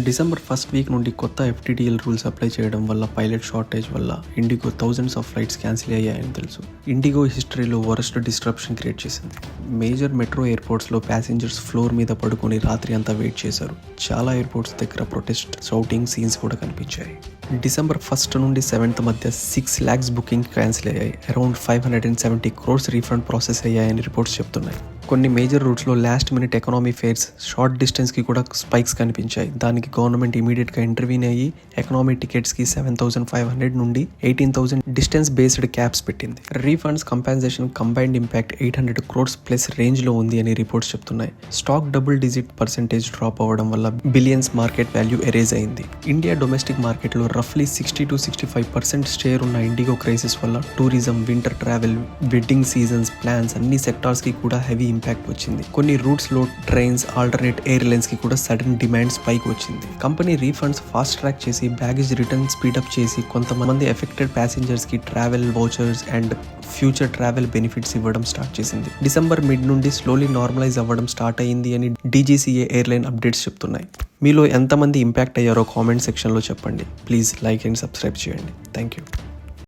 December first week నుండి కొత్త ఎఫ్టీడీఎల్ rules apply చేయడం వల్ల పైలట్ షార్టేజ్ వల్ల IndiGo thousands of flights cancel అయ్యాయని తెలుసు. ఇండిగో హిస్టరీలో వరస్ట్ డిస్ట్రప్షన్ క్రియేట్ చేసింది. మేజర్ మెట్రో ఎయిర్పోర్ట్స్లో ప్యాసింజర్స్ ఫ్లోర్ మీద పడుకొని రాత్రి అంతా వెయిట్ చేశారు. చాలా ఎయిర్పోర్ట్స్ దగ్గర ప్రొటెస్ట్, షౌటింగ్ సీన్స్ కూడా కనిపించాయి. డిసెంబర్ 1 నుండి 7 మధ్య 6 lakhs బుకింగ్ క్యాన్సిల్ అయ్యాయి. అరౌండ్ 570 crores రీఫండ్ ప్రాసెస్ అయ్యాయని రిపోర్ట్స్ చెప్తున్నాయి. కొన్ని మేజర్ రూట్స్లో last minute economy fares, short డిస్టెన్స్కి కూడా స్పైక్స్ కనిపించాయి. దానికి గవర్నమెంట్ ఇమీడియట్గా ఇంటర్వ్యూన్ అయ్యి ఎకనామీ టికెట్స్కి 7,500 నుండి 18,000 డిస్టెన్స్ బేస్డ్ క్యాప్స్ పెట్టింది. Refunds, compensation combined impact 800 crores plus రేంజ్లో ఉంది అని రిపోర్ట్స్ చెప్తున్నాయి. Stock double digit percentage drop అవ్వడం వల్ల బిలియన్స్ మార్కెట్ వాల్యూ ఎరేజ్ అయింది. ఇండియా డొమెస్టిక్ మార్కెట్లో రఫ్లీ 60-65% షేర్ ఉన్న ఇండిగో క్రైసిస్ వల్ల tourism, winter travel, wedding seasons plans అన్ని సెక్టార్స్ కి కూడా హెవీ ఇంపాక్ట్ వచ్చింది. కొన్ని రూట్స్ లో ట్రైన్స్, ఆల్టర్నేట్ ఎయిర్లైన్స్ కి కూడా సడన్ డిమాండ్ స్పైక్ వచ్చింది. కంపెనీ రీఫండ్స్ ఫాస్ట్ ట్రాక్ చేసి బ్యాగేజ్ రిటర్న్ స్పీడప్ చేసి కొంతమంది ఎఫెక్టెడ్ ప్యాసింజర్స్ కి travel vouchers and future travel benefits ఇవ్వడం స్టార్ట్ చేసింది. డిసెంబర్ మిడ్ నుండి స్లోలీ నార్మలైజ్ అవ్వడం స్టార్ట్ అయ్యింది అని DGCA ఎయిర్లైన్ అప్డేట్స్ చెప్తున్నాయి. మీలో ఎంతమంది ఇంపాక్ట్ అయ్యారో కామెంట్ సెక్షన్లో చెప్పండి. ప్లీజ్ లైక్ అండ్ సబ్స్క్రైబ్ చేయండి. Thank you.